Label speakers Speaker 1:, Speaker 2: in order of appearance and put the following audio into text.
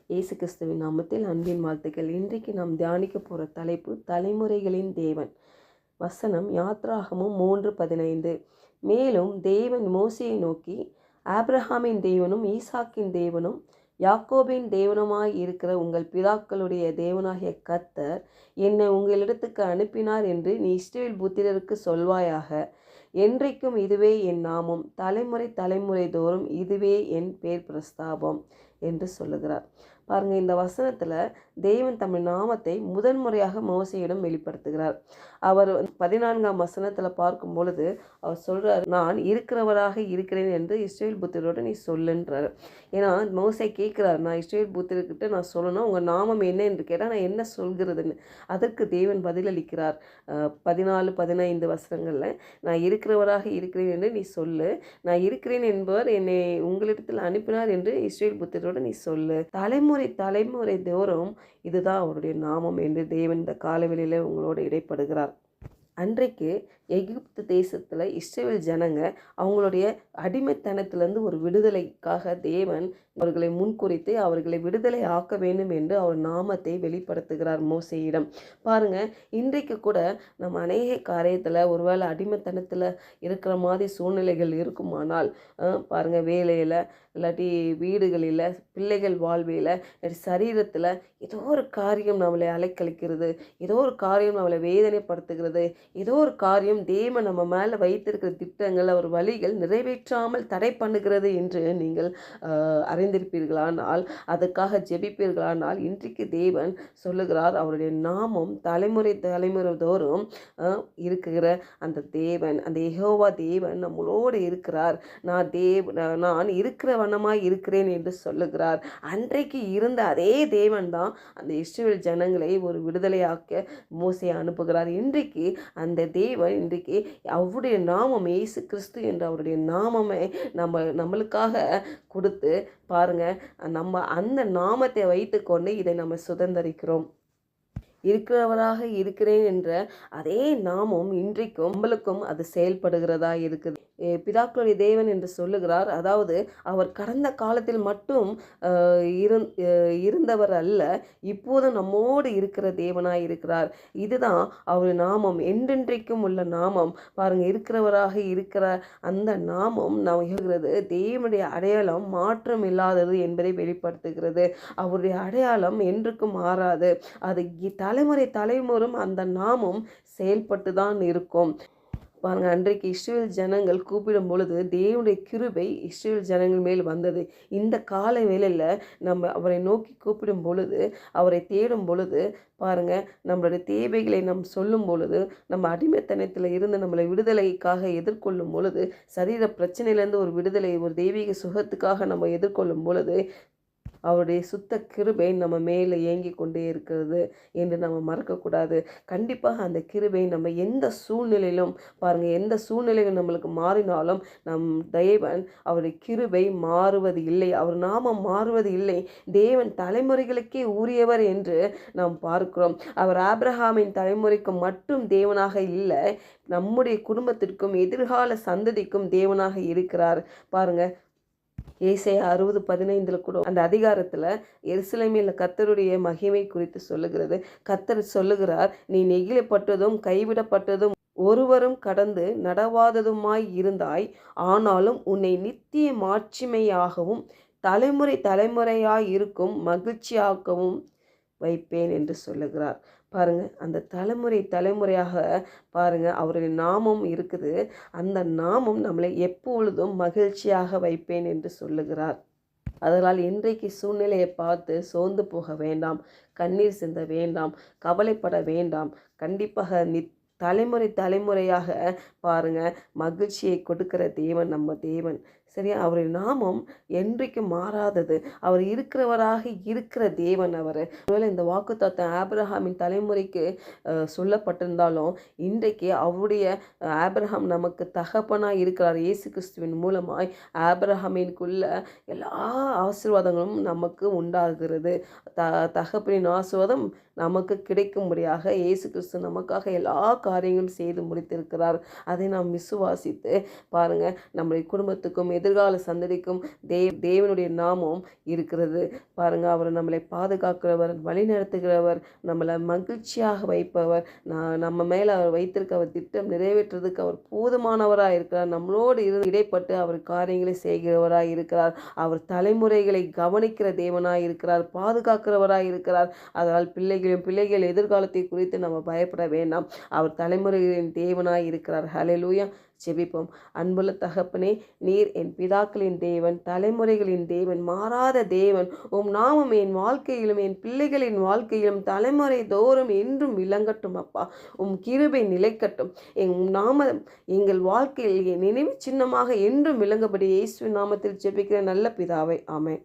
Speaker 1: இயேசு கிறிஸ்துவின் நாமத்தில் அன்பின் வாழ்த்துக்கள். இன்றைக்கு நாம் தியானிக்க போகிற தலைப்பு தலைமுறைகளின் தேவன். வசனம் யாத்ராகமும் 3:15. மேலும் தேவன் மோசேயை நோக்கி, ஆபிரகாமின் தேவனும் ஈசாக்கின் தேவனும் யாக்கோபின் தேவனுமாய் இருக்கிற உங்கள் பிதாக்களுடைய தேவனாகிய கர்த்தர் என்னை உங்களிடத்துக்கு அனுப்பினார் என்று நீ இஸ்ரவேல் புத்திரருக்கு சொல்வாயாக. என்றைக்கும் இதுவே என் நாமம், தலைமுறை தலைமுறை தோறும் இதுவே என் பேர் பிரஸ்தாபம் என்று சொல்லுகிறார். பாருங்கள், இந்த வசனத்தில் தேவன் தம்முடைய நாமத்தை முதன்முறையாக மோசேயிடம் வெளிப்படுத்துகிறார். அவர் 14ஆம் வசனத்தில் பார்க்கும் பொழுது அவர் சொல்கிறார், நான் இருக்கிறவராக இருக்கிறேன் என்று இஸ்ரவேல் புத்திரோடு நீ சொல்லுன்றார். ஏன்னா மோசே கேட்குறார், நான் இஸ்ரவேல் புத்திரர்கிட்ட நான் சொல்லணும், உங்கள் நாமம் என்ன என்று கேட்டால் நான் என்ன சொல்கிறதுன்னு. அதற்கு தேவன் பதிலளிக்கிறார். 14-15 வசனங்களில், நான் இருக்கிறவராக இருக்கிறேன் என்று நீ சொல்லு, நான் இருக்கிறேன் என்பவர் என்னை உங்களிடத்தில் அனுப்பினார் என்று இஸ்ரவேல் புத்திரோடு நீ சொல்லு, தலைமுறை தோறும் இதுதான் அவருடைய நாமம் என்று தேவன் இந்த காலவெளியில் உங்களோடு இடைப்படுகிறார். அன்றைக்கு எகிப்து தேசத்தில் இஸ்ரவேல் ஜனங்க அவங்களுடைய அடிமைத்தனத்திலேருந்து ஒரு விடுதலைக்காக தேவன் அவர்களை முன்குறித்து அவர்களை விடுதலை ஆக்க வேண்டும் என்று அவர் நாமத்தை வெளிப்படுத்துகிறார் மோசேயிடம். பாருங்கள், இன்றைக்கு கூட நம்ம அநேக காரியத்தில் ஒருவேளை அடிமைத்தனத்தில் இருக்கிற மாதிரி சூழ்நிலைகள் இருக்குமானால் பாருங்கள், வேலையில் இல்லாட்டி வீடுகளில், பிள்ளைகள் வாழ்வியில், சரீரத்தில் ஏதோ ஒரு காரியம் நம்மளை அலைக்கழிக்கிறது, ஏதோ ஒரு காரியம் நம்மளை வேதனைப்படுத்துகிறது, ஏதோ ஒரு காரியம் தேவன் நம்ம மேலே வைத்திருக்கிற திட்டங்கள், அவர் வழிகள் நிறைவேற்றாமல் தடை பண்ணுகிறது என்று நீங்கள் அறிந்திருப்பீர்களானால், அதுக்காக ஜெபிப்பீர்களானால், இன்றைக்கு தேவன் சொல்லுகிறார், அவருடைய நாமம் தலைமுறை தோறும் இருக்கிற அந்த தேவன், அந்த யெகோவா தேவன் நம்மளோடு இருக்கிறார். நான் இருக்கிற வண்ணமாய் இருக்கிறேன் என்று சொல்லுகிறார். அன்றைக்கு இருந்த அதே தேவன் தான் அந்த இஸ்ரவேல் ஜனங்களை ஒரு விடுதலையாக்க மோசே அனுப்புகிறார். இன்றைக்கு அந்த தேவன், இன்றைக்கு அவருடைய நாமம் இயேசு கிறிஸ்து என்ற அவருடைய நாமமே நம்மளுக்காக கொடுத்து பாருங்கள், நம்ம அந்த நாமத்தை வைத்துக்கொண்டு இதை நம்ம சுதந்திரிக்கிறோம். இருக்கிறவராக இருக்கிறேன் என்ற அதே நாமம் இன்றைக்கும் நம்மளுக்கும் அது செயல்படுகிறதா இருக்குது. பிதாக்களுடைய தேவன் என்று சொல்லுகிறார். அதாவது அவர் கடந்த காலத்தில் மட்டும் இருந்தவர் அல்ல, இப்போதும் நம்மோடு இருக்கிற தேவனாய் இருக்கிறார். இதுதான் அவர் நாமம், என்றென்றைக்கும் உள்ள நாமம். பாருங்கள், இருக்கிறவராக இருக்கிற அந்த நாமம் நமகிறது தேவனுடைய அடையாளம் மாற்றம் இல்லாதது என்பதை வெளிப்படுத்துகிறது. அவருடைய அடையாளம் என்றுக்கும் மாறாது. அது தலைமுறையும் அந்த நாமம் செயல்பட்டு தான் இருக்கும். பாருங்கள், அன்றைக்கு இஸ்ரவேல் ஜனங்கள் கூப்பிடும் பொழுது தேவனுடைய கிருபை இஸ்ரவேல் ஜனங்கள் மேல் வந்தது. இந்த கால வேளையில் நம்ம அவரை நோக்கி கூப்பிடும் பொழுது, அவரை தேடும் பொழுது பாருங்கள், நம்மளுடைய தேவைகளை சொல்லும் பொழுது, நம்ம அடிமைத்தனத்தில் இருந்து நம்மளை விடுதலைக்காக எதிர்கொள்ளும் பொழுது, சரீர பிரச்சனையிலேருந்து ஒரு விடுதலை, ஒரு தெய்வீக சுகத்துக்காக நம்ம எதிர்கொள்ளும் பொழுது, அவருடைய சுத்த கிருபை நம்ம மேலே ஏங்கி கொண்டே இருக்கிறது என்று நம்ம மறக்கக்கூடாது. கண்டிப்பாக அந்த கிருபை நம்ம எந்த சூழ்நிலையிலும் பாருங்கள், எந்த சூழ்நிலைகள் நம்மளுக்கு மாறினாலும் தேவன் அவருடைய கிருபை மாறுவது இல்லை, அவர் நாமம் மாறுவது இல்லை. தேவன் தலைமுறைகளுக்கே உரியவர் என்று நாம் பார்க்கிறோம். அவர் ஆபிரகாமின் தலைமுறைக்கு மட்டும் தேவனாக இல்லை, நம்முடைய குடும்பத்திற்கும் எதிர்கால சந்ததிக்கும் தேவனாக இருக்கிறார். பாருங்கள், ஏசாயா 60:15 கூட அந்த அதிகாரத்தில் எருசலேமில் கர்த்தருடைய மகிமை குறித்து சொல்லுகிறது. கர்த்தர் சொல்லுகிறார், நீ நெகிழப்பட்டதும் கைவிடப்பட்டதும் ஒருவரும் கடந்து நடவாததுமாய் இருந்தாய், ஆனாலும் உன்னை நித்திய மாட்சிமையாகவும் தலைமுறையாய் இருக்கும் மகிழ்ச்சியாகவும் வைப்பேன் என்று சொல்லுகிறார். பாருங்கள், அந்த தலைமுறையாக பாருங்கள் அவருடைய நாமம் இருக்குது. அந்த நாமம் நம்மளை எப்பொழுதும் மகிழ்ச்சியாக வைப்பேன் என்று சொல்லுகிறார். அதனால் இன்றைக்கு சூழ்நிலையை பார்த்து சோர்ந்து போக வேண்டாம், கண்ணீர் சிந்த வேண்டாம், கவலைப்பட வேண்டாம். கண்டிப்பாக தலைமுறையாக பாருங்கள், மகிழ்ச்சியை கொடுக்கிற தேவன் நம்ம தேவன். சரியா, அவருடைய நாமம் என்றைக்கும் மாறாதது. அவர் இருக்கிறவராக இருக்கிற தேவன் அவர். ஒருவேளை இந்த வாக்குத்தத்தம் ஆபிரகாமின் தலைமுறைக்கு சொல்லப்பட்டிருந்தாலும், இன்றைக்கு அவருடைய ஆபிரகாம் நமக்கு தகப்பனாக இருக்கிறார். இயேசு கிறிஸ்துவின் மூலமாய் ஆபிரகாமின்குள்ள எல்லா ஆசீர்வாதங்களும் நமக்கு உண்டாகிறது. தகப்பனின் ஆசீர்வாதம் நமக்கு கிடைக்கும்படியாக இயேசு கிறிஸ்து நமக்காக எல்லா காரியங்களும் செய்து முடித்திருக்கிறார். அதை நாம் விசுவாசித்து பாருங்கள், நம்முடைய குடும்பத்துக்கும் எதிர்கால சந்ததிக்கும் தேவனுடைய நாமம் இருக்கிறது. பாருங்க, அவர் நம்மளை பாதுகாக்கிறவர், வழி நடத்துகிறவர், நம்மளை மகிழ்ச்சியாக வைப்பவர், நம்ம மேலே அவர் வைத்திருக்க அவர் திட்டம் நிறைவேற்றுறதுக்கு அவர் போதுமானவராக இருக்கிறார். நம்மளோடு இருந்து இடைப்பட்டு அவர் காரியங்களை செய்கிறவராக இருக்கிறார். அவர் தலைமுறைகளை கவனிக்கிற தேவனாய் இருக்கிறார், பாதுகாக்கிறவராய் இருக்கிறார். அதனால் பிள்ளைகள் எதிர்காலத்தை குறித்து நம்ம பயப்பட வேண்டாம். அவர் தலைமுறைகளின் தேவனாய் இருக்கிறார். ஹல்லேலூயா. ஜெபிப்போம். அன்புள்ள தகப்பனே, நீர் என் பிதாக்களின் தேவன், தலைமுறைகளின் தேவன், மாறாத தேவன். உம் நாமம் என் வாழ்க்கையிலும் என் பிள்ளைகளின் வாழ்க்கையிலும் தலைமுறை தோறும் என்றும் விளங்கட்டும் அப்பா. உம் கிருபை நிலைக்கட்டும். உம் நாமம் எங்கள் வாழ்க்கையில் நினைவு சின்னமாக என்றும் விளங்கபடி இயேசுவின் நாமத்தில் ஜெபிக்கிற நல்ல பிதாவே, ஆமென்.